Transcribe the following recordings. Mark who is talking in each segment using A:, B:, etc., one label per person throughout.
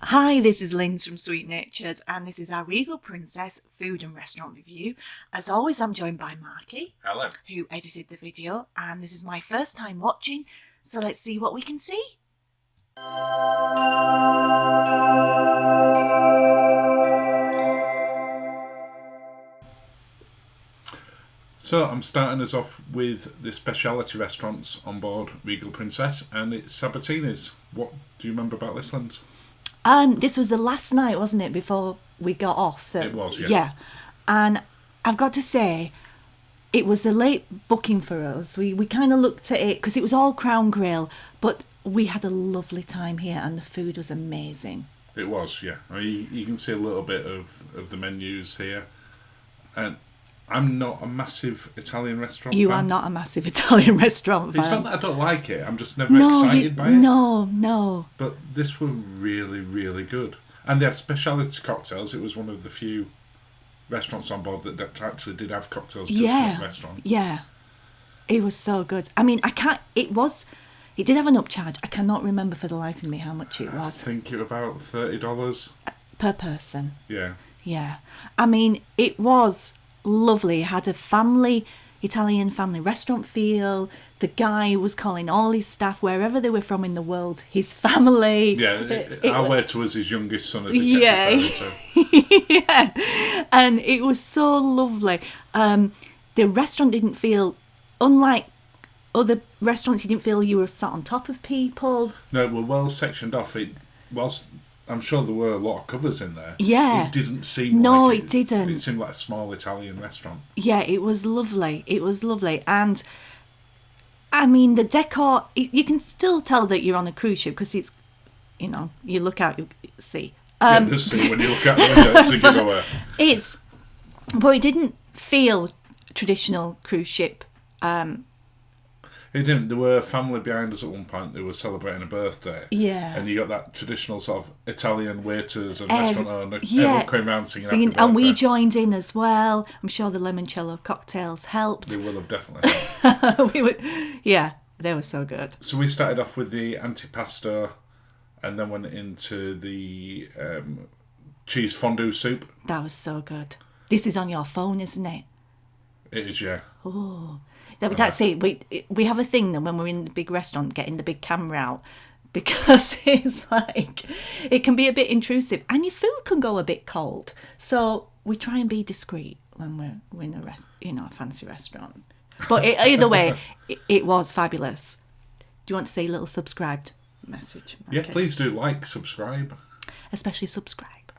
A: Hi, this is Linz from Sweet Natured, and this is our Regal Princess Food and Restaurant Review. As always, I'm joined by Marky,
B: Hello.
A: who edited the video, and this is my first time watching, so let's see what we can see.
B: So I'm starting us off with the speciality restaurants on board Regal Princess, and it's Sabatinis. What do you remember about this, Linz?
A: This was the last night, wasn't it, before we got off?
B: It was, yes.
A: Yeah, and I've got to say, it was a late booking for us. We kind of looked at it, because it was all Crown Grill, but we had a lovely time here, and the food was amazing.
B: It was, yeah. I mean, you can see a little bit of the menus here. And I'm not a massive Italian restaurant
A: You
B: fan.
A: are not a massive Italian restaurant fan.
B: It's not that I don't like it. I'm just never excited by it.
A: No.
B: But this were really, really good. And they had speciality cocktails. It was one of the few restaurants on board that actually did have cocktails just like the restaurant.
A: Yeah. It was so good. I mean, it did have an upcharge. I cannot remember for the life of me how much it was.
B: I think it was about $30.
A: Per person.
B: Yeah.
A: Yeah. I mean, it was lovely. It had a Italian family restaurant feel. The guy was calling all his staff, wherever they were from in the world, his family.
B: Yeah, our waiter was his youngest son, as he kept referring to.
A: Yeah. And it was so lovely. The restaurant didn't feel, unlike other restaurants, you didn't feel you were sat on top of people.
B: No, it was well sectioned off. Whilst I'm sure there were a lot of covers in there.
A: Yeah.
B: It didn't seem
A: No,
B: like
A: it didn't.
B: It seemed like a small Italian restaurant.
A: Yeah, it was lovely. And I mean, the decor, you can still tell that you're on a cruise ship because it's, you look out, you see.
B: The sea when you look out the window, it's a giveaway.
A: But it didn't feel traditional cruise ship.
B: It didn't. There were a family behind us at one point. They were celebrating a birthday.
A: Yeah.
B: And you got that traditional sort of Italian waiters and restaurant owner.
A: Yeah.
B: Everyone came around singing happy birthday.
A: And we joined in as well. I'm sure the limoncello cocktails helped.
B: They will have definitely helped.
A: They were so good.
B: So we started off with the antipasto and then went into the cheese fondue soup.
A: That was so good. This is on your phone, isn't it?
B: It is, yeah.
A: Oh. That's it. We have a thing that when we're in the big restaurant, getting the big camera out, because it's like, it can be a bit intrusive and your food can go a bit cold. So we try and be discreet when we're in a fancy restaurant. But either way, it was fabulous. Do you want to say a little subscribed message?
B: Yeah, please do subscribe.
A: Especially subscribe.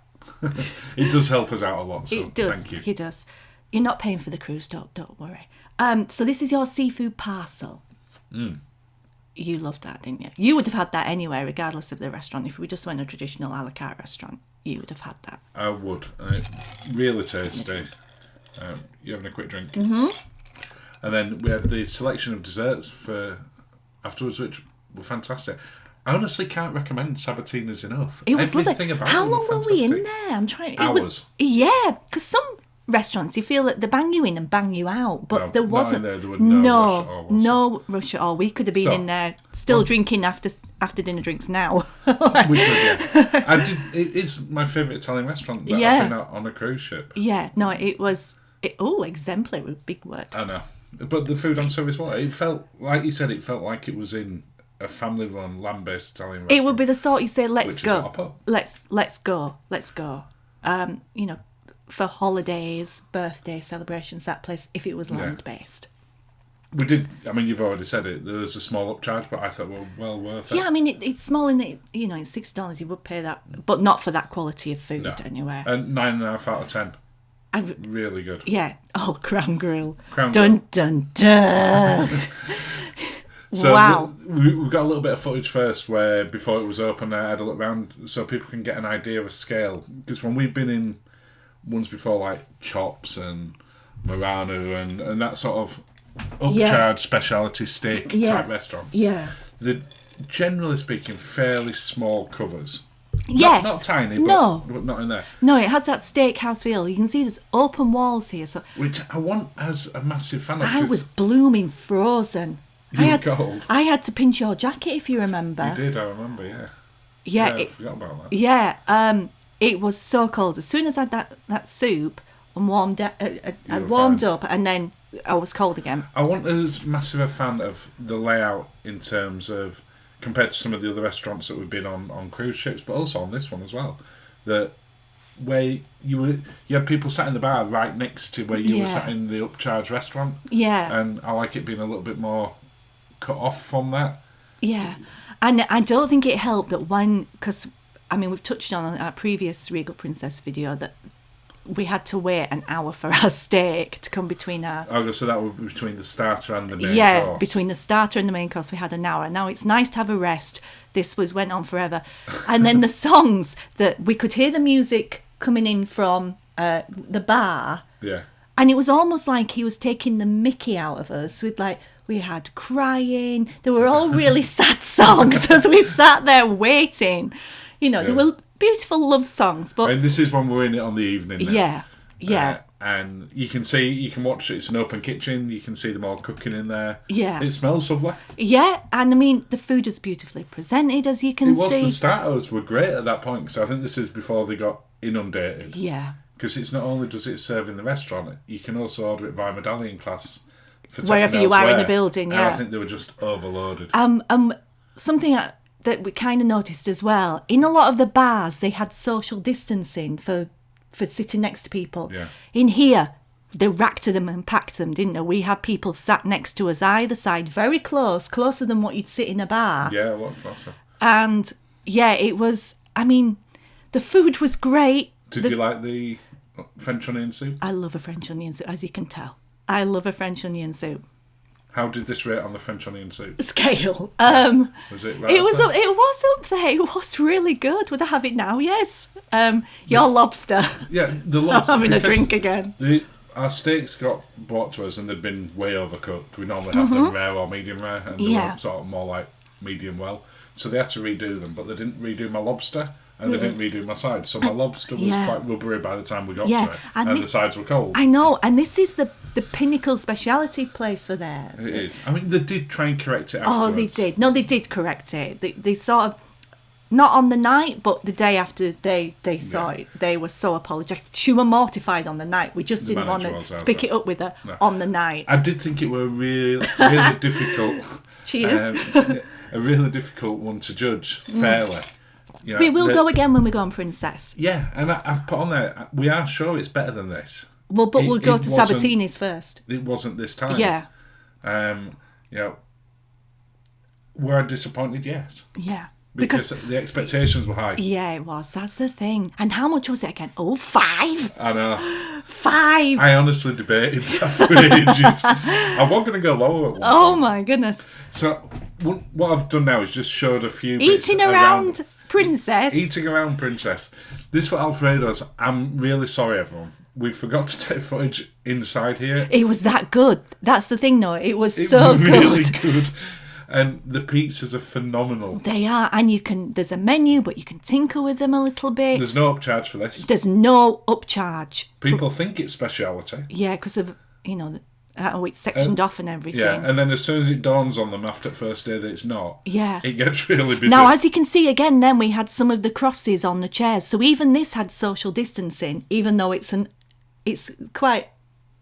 B: It does help us out a lot, so
A: it does.
B: Thank you.
A: It does. You're not paying for the cruise, don't worry. So this is your seafood parcel. You loved that, didn't you? You would have had that anyway, regardless of the restaurant. If we just went a traditional a la carte restaurant, you would have had that.
B: I would. Really tasty. You're having a quick drink.
A: Mm-hmm.
B: And then we had the selection of desserts for afterwards, which were fantastic. I honestly can't recommend Sabatinis enough.
A: It was
B: Everything
A: lovely.
B: about
A: How
B: them
A: long
B: were
A: were we in
B: fantastic.
A: there? I'm trying.
B: Hours.
A: Because some restaurants you feel that they bang you in and bang you out, but
B: No,
A: there
B: not
A: wasn't.
B: in there. There were no rush at all, was there?
A: No rush at all. We could have been in there still drinking after dinner drinks now.
B: We could, yeah. It is my favourite Italian restaurant that I've been at on a cruise ship.
A: Yeah, no, it was. Exemplary, big word.
B: I know, but the food on service was. It felt like you said. It felt like it was in a family-run, land-based Italian restaurant.
A: It would be the sort you say, let's
B: Which
A: go.
B: is what I put.
A: Let's go. For holidays, birthday celebrations, that place, if it was land-based.
B: We did, I mean, you've already said it, there was a small upcharge, but I thought, well worth it.
A: Yeah, I mean, it's small in it, it's $6, you would pay that, but not for that quality of food anywhere.
B: And 9.5 out of 10. Really good.
A: Yeah. Oh, Crown Grill.
B: Crown
A: Grill.
B: Grill.
A: Dun, dun.
B: So
A: wow.
B: We got a little bit of footage first where before it was open I had a look around so people can get an idea of scale. Because when we've been in ones before like Chops and Murano and that sort of upcharge speciality steak type restaurants.
A: Yeah.
B: They're generally speaking fairly small covers.
A: Yes.
B: Not tiny, but not in there.
A: No, it has that steakhouse feel. You can see there's open walls here. So
B: which I want as a massive fan of.
A: I was blooming frozen.
B: You were cold.
A: I had to pinch your jacket if you remember.
B: You did, I remember, yeah.
A: Yeah,
B: I forgot about that.
A: Yeah, it was so cold. As soon as I had that soup and I warmed up, and then I was cold again.
B: I wasn't as massive a fan of the layout in terms of compared to some of the other restaurants that we've been on cruise ships, but also on this one as well. That where you had people sat in the bar right next to where you were sat in the upcharge restaurant.
A: Yeah,
B: and I like it being a little bit more cut off from that.
A: Yeah, and I don't think it helped that because I mean we've touched on our previous Regal Princess video that we had to wait an hour for our steak to come between our...
B: Oh, so that would be between the starter and the main course.
A: Yeah, between the starter and the main course we had an hour. Now it's nice to have a rest. This went on forever. And then the songs, that we could hear the music coming in from the bar.
B: Yeah.
A: And it was almost like he was taking the mickey out of us with we had crying. They were all really sad songs as we sat there waiting. There were beautiful love songs, but
B: and this is when we're in it on the evening now.
A: Yeah.
B: And you can watch it. It's an open kitchen. You can see them all cooking in there.
A: Yeah.
B: It smells lovely.
A: Yeah, and I mean, the food is beautifully presented, as you can see.
B: The starters were great at that point, because I think this is before they got inundated.
A: Yeah.
B: Because it's not only does it serve in the restaurant, you can also order it via medallion class for
A: wherever you are in the building,
B: And I think they were just overloaded.
A: Something that we kind of noticed as well, in a lot of the bars, they had social distancing for sitting next to people.
B: Yeah.
A: In here, they racked them and packed them, didn't they? We had people sat next to us either side, very close, closer than what you'd sit in a bar.
B: Yeah, a lot closer.
A: And yeah, it was, I mean, the food was great.
B: Did you like the French onion soup?
A: I love a French onion soup, as you can tell. I love a French onion soup.
B: How did this rate on the French onion soup?
A: Scale.
B: Was it right?
A: It was up there. It was really good. Would I have it now? Yes. Your lobster.
B: Yeah, the lobster.
A: I'm having a drink again.
B: Our steaks got brought to us and they'd been way overcooked. We normally have them rare or medium rare, and they were sort of more like medium well. So they had to redo them, but they didn't redo my lobster. And they didn't redo my sides. So my lobster was quite rubbery by the time we got to it. And the sides were cold.
A: I know. And this is the pinnacle speciality place for there.
B: It is. I mean, they did try and correct it afterwards.
A: Oh, they did. No, they did correct it. They sort of, not on the night, but the day after they saw it, they were so apologetic. She was mortified on the night. We just didn't want to pick it up with her on the night.
B: I did think it were really difficult.
A: Cheers.
B: A really difficult one to judge fairly.
A: We will go again when we go on Princess.
B: Yeah, and I've put on there, we are sure it's better than this.
A: Well, but we'll go to Sabatinis first.
B: It wasn't this time.
A: Yeah.
B: Were I disappointed? Yes.
A: Yeah.
B: Because the expectations were high.
A: Yeah, it was. That's the thing. And how much was it again? Oh, 5.
B: I know.
A: 5.
B: I honestly debated that for ages. I wasn't going to go lower at one point.
A: My goodness.
B: So what I've done now is just showed a few
A: Eating
B: bits
A: around Princess.
B: Eating around Princess. This for Alfredos. I'm really sorry, everyone. We forgot to take footage inside here.
A: It was that good. That's the thing, though. It was so good.
B: Really good. And the pizzas are phenomenal.
A: They are. And there's a menu, but you can tinker with them a little bit.
B: There's no upcharge for this.
A: There's no upcharge.
B: People think it's speciality.
A: Yeah, because of, it's sectioned off and everything.
B: Yeah, and then as soon as it dawns on them after the first day that it's not, it gets really busy.
A: Now, as you can see, again, then we had some of the crosses on the chairs. So even this had social distancing, even though it's quite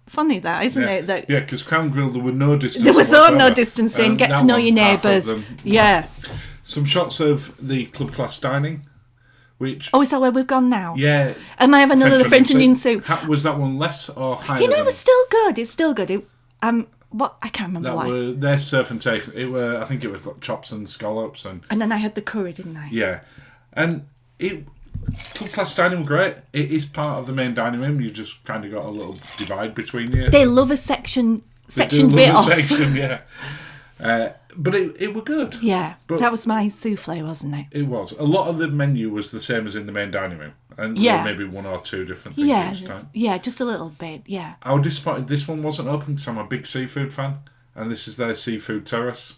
A: funny, that, isn't it?
B: Yeah, because Crown Grill, there were no distancing.
A: There was no distancing. Get to know your neighbours. Yeah.
B: Some shots of the club class dining, which...
A: Oh, is that where we've gone now?
B: Yeah.
A: And I have another French onion soup.
B: Was that one less or higher?
A: It was still good. It's still good. I can't remember why.
B: Their surf and take. I think it was like chops and scallops and
A: then I had the curry, didn't I?
B: Yeah, and club class dining were great. It is part of the main dining room. You just kind of got a little divide between you.
A: They love a section
B: bit
A: off.
B: Section, yeah. But it were good.
A: Yeah, but that was my souffle, wasn't it?
B: It was. A lot of the menu was the same as in the main dining room. And there were maybe 1 or 2 different things each time.
A: Yeah, just a little bit, yeah.
B: I was disappointed this one wasn't open because I'm a big seafood fan. And this is their seafood terrace.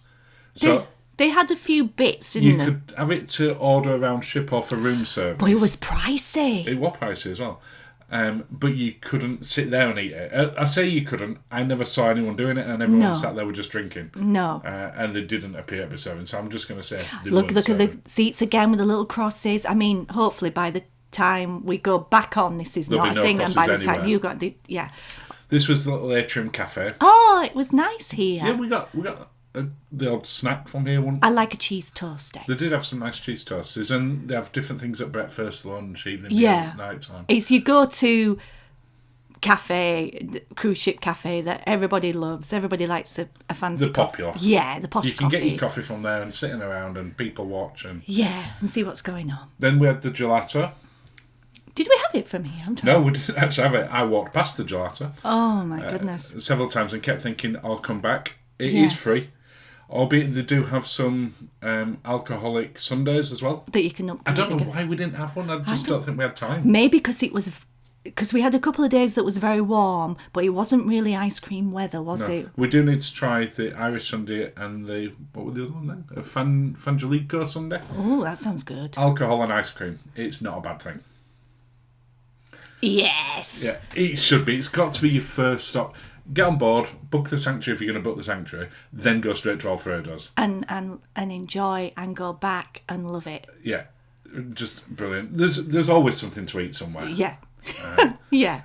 B: So
A: they had a few bits, didn't they?
B: You could have it to order around ship or for room service.
A: But it was pricey.
B: It was pricey as well. But you couldn't sit there and eat it. I say you couldn't. I never saw anyone doing it, and everyone sat there with just drinking.
A: No.
B: And they didn't appear to be serving. So I'm just going to say,
A: Look at the seats again with the little crosses. I mean, hopefully by the time we go back on, this is
B: There'll
A: not
B: be
A: a
B: no
A: thing. And by the time
B: anywhere.
A: you got the
B: This was the little atrium cafe.
A: Oh, it was nice here.
B: Yeah, we got the odd snack from here.
A: I like a cheese toastie.
B: They did have some nice cheese toasters, and they have different things at breakfast, lunch, evening, night time.
A: It's you go to cafe, cruise ship cafe that everybody loves. Everybody likes a fancy.
B: The popular.
A: Yeah, the posh
B: You can
A: coffees.
B: get your coffee from there and sitting around and people watch. And
A: and see what's going on.
B: then we had the gelato.
A: Did we have it from here?
B: No, we didn't actually have it. I walked past the gelato.
A: Oh my goodness.
B: Several times and kept thinking, I'll come back. It is free. Albeit they do have some alcoholic sundaes as well.
A: That you can upgrade.
B: I don't know why we didn't have one. I just don't think we had time.
A: Maybe because we had a couple of days that was very warm, but it wasn't really ice cream weather, was it?
B: We do need to try the Irish Sunday and the, what were the other one then? A Fangelico Sunday.
A: Oh, that sounds good.
B: Alcohol and ice cream. It's not a bad thing.
A: Yes.
B: Yeah, it should be. It's got to be your first stop. Get on board, book the Sanctuary if you're going to book the Sanctuary, then go straight to Alfredos.
A: And enjoy and go back and love it.
B: Yeah, just brilliant. There's always something to eat somewhere.
A: Yeah. Yeah.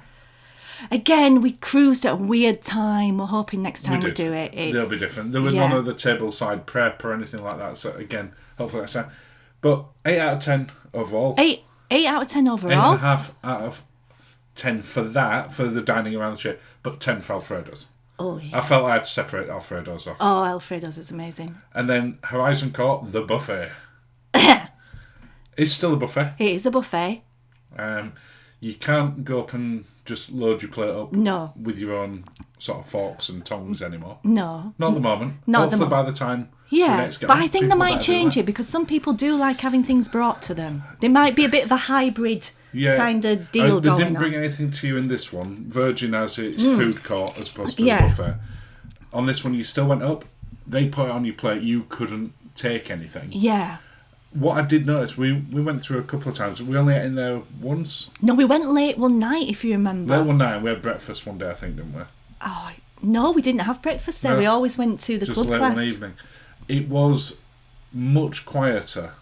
A: Again, we cruised at a weird time. We're hoping next time we do it.
B: They'll be different. There was none of the tableside prep or anything like that. So again, hopefully next time. But 8 out of 10 overall.
A: 8 out of 10 overall.
B: 8.5 out of 10 for that, for the dining around the ship, but 10 for Alfredos.
A: Oh, yeah.
B: I felt I had to separate Alfredos off.
A: Oh, Alfredos is amazing.
B: And then Horizon Court, the buffet. It's still a buffet.
A: It is a buffet.
B: You can't go up and just load your plate up with your own sort of forks and tongs anymore.
A: No.
B: Not at the moment.
A: Not
B: Hopefully
A: at the
B: by the time
A: Yeah,
B: the next get
A: but
B: on,
A: I think they
B: people
A: might change
B: do
A: it because some people do like having things brought to them. There might be a bit of a hybrid kind of deal
B: they
A: going
B: didn't bring
A: on.
B: anything to you in this one. Virgin has its food court as opposed to a buffet. On this one, you still went up. They put it on your plate. You couldn't take anything.
A: Yeah.
B: What I did notice, we went through a couple of times. We only ate in there once.
A: No, we went late one night, if you remember.
B: Late one night. We had breakfast one day, I think, didn't we?
A: Oh, no, we didn't have breakfast there.
B: No,
A: we always went to the
B: just
A: club
B: late
A: class.
B: one evening. It was much quieter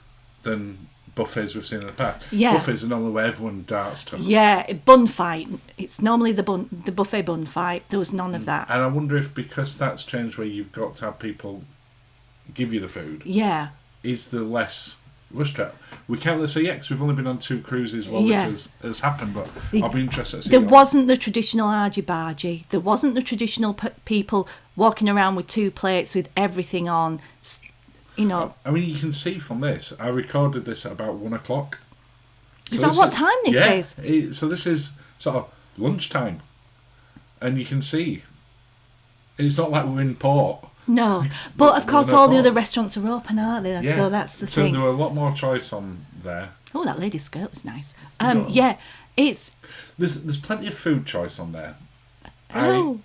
B: than buffets we've seen in the past.
A: Yeah.
B: Buffets are normally where everyone darts to.
A: Yeah, bun fight. It's normally the buffet bun fight. There was none of that.
B: And I wonder if because that's changed where you've got to have people give you the food,
A: Yeah.
B: is there less rush to it? We can't really say because we've only been on 2 cruises while this has happened, but I'll be interested to see.
A: There wasn't the traditional argy-bargy. There wasn't the traditional people walking around with 2 plates with everything on. You know.
B: I mean, you can see from this, I recorded this at about 1 o'clock.
A: Is that what time this is?
B: So this is sort of lunchtime. And you can see, it's not like we're in port.
A: No, but of course all the other restaurants are open, aren't they?
B: Yeah.
A: So that's the thing.
B: So there were a lot more choice on there.
A: Oh, that lady's skirt was nice. Yeah, it's...
B: There's plenty of food choice on there.
A: Oh.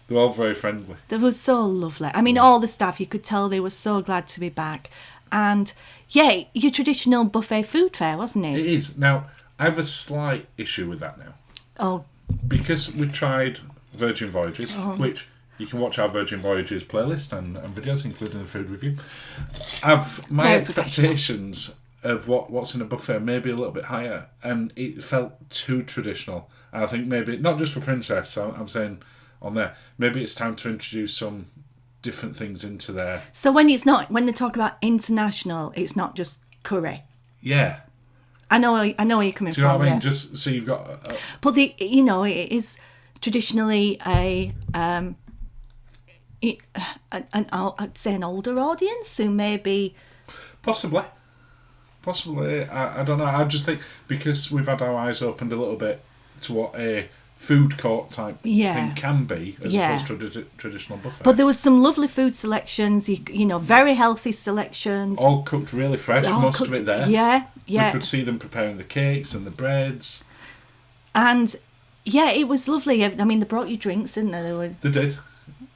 B: They're all very friendly.
A: They were so lovely. I mean, all the staff, you could tell they were so glad to be back. And, yeah, your traditional buffet food fare, wasn't it?
B: It is. Now, I have a slight issue with that now.
A: Oh.
B: Because we tried Virgin Voyages, which you can watch our Virgin Voyages playlist and videos, including the food review. My expectations of what's in a buffet maybe a little bit higher, and it felt too traditional. And I think maybe, not just for Princess, I'm saying on there, maybe it's time to introduce some different things into there.
A: So when they talk about international, it's not just curry.
B: Yeah.
A: I know where you're coming from.
B: Do you know what I mean?
A: Yeah.
B: Just so you've got...
A: But it is traditionally I'd say an older audience who maybe...
B: Possibly. I don't know. I just think because we've had our eyes opened a little bit to what a food court type thing can be as opposed to a traditional buffet.
A: But there was some lovely food selections, you know, very healthy selections.
B: All cooked really fresh, most of it there.
A: Yeah.
B: We could see them preparing the cakes and the breads.
A: And, yeah, it was lovely. I mean, they brought you drinks, didn't they?
B: They did.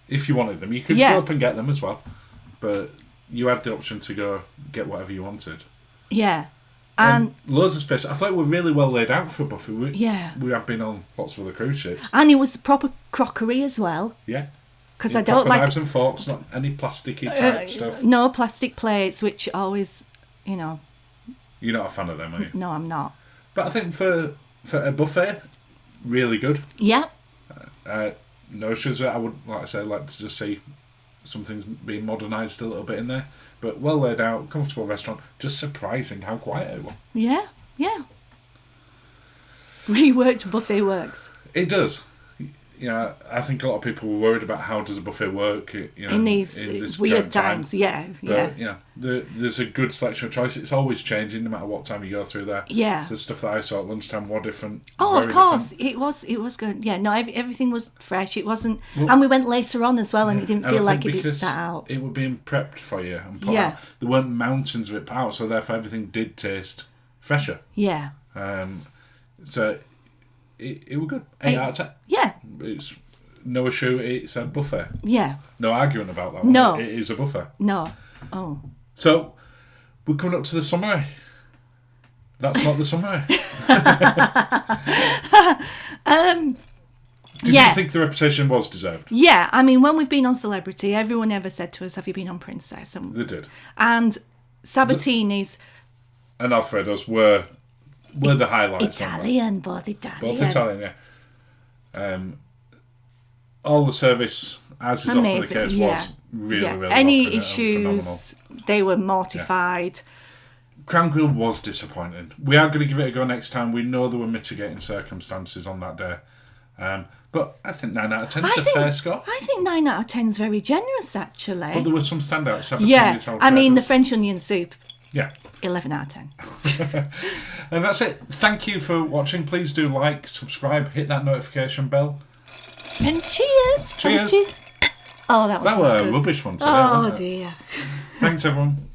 B: If you wanted them. You could go up and get them as well. But you had the option to go get whatever you wanted.
A: Yeah. And
B: loads of space. I thought we were really well laid out for a buffet. We have been on lots of other cruise ships.
A: And it was proper crockery as well.
B: Yeah.
A: Because I don't like
B: knives and forks, not any plasticky type stuff.
A: No plastic plates, which always, you know.
B: You're not a fan of them, are you?
A: No, I'm not.
B: But I think for a buffet, really good.
A: Yeah.
B: No issues. I would, like I say, like to just see some things being modernised a little bit in there. But well laid out, comfortable restaurant. Just surprising how quiet it was.
A: Yeah, yeah. Reworked buffet works.
B: It does. Yeah, I think a lot of people were worried about how does a buffet work,
A: in these weird times. Yeah,
B: but, there's a good selection of choice. It's always changing, no matter what time you go through there.
A: Yeah,
B: the stuff that I saw at lunchtime were different.
A: Oh, of course, different. It was good. Yeah, no, everything was fresh. It wasn't, and we went later on as well, and it didn't feel like it did sat out.
B: It was being prepped for you and put out. There weren't mountains of it put out, so therefore everything did taste fresher.
A: Yeah.
B: So. It was good. 8 out of 10.
A: Yeah.
B: It's no issue. It's a buffet.
A: Yeah.
B: No arguing about that one.
A: No.
B: It is a buffet.
A: No. Oh.
B: So, we're coming up to the summary. That's not the summary. Did you think the reputation was deserved?
A: Yeah. I mean, when we've been on Celebrity, everyone ever said to us, have you been on Princess? And
B: they did.
A: And Sabatinis
B: and Alfredos were the highlights.
A: Both Italian.
B: Both Italian, yeah. All the service, as is often the case, was really
A: Any issues, they were mortified.
B: Yeah. Crown Grill was disappointing. We are going to give it a go next time. We know there were mitigating circumstances on that day. But I think 9 out of 10 is a fair score.
A: I think 9 out of 10 is very generous, actually.
B: But there were some standouts.
A: Yeah, I mean, the French onion soup.
B: Yeah.
A: 11 out of 10.
B: And that's it. Thank you for watching. Please do like, subscribe, hit that notification bell.
A: And cheers.
B: Cheers.
A: Oh, that was
B: a rubbish one today.
A: Oh, dear.
B: Thanks, everyone.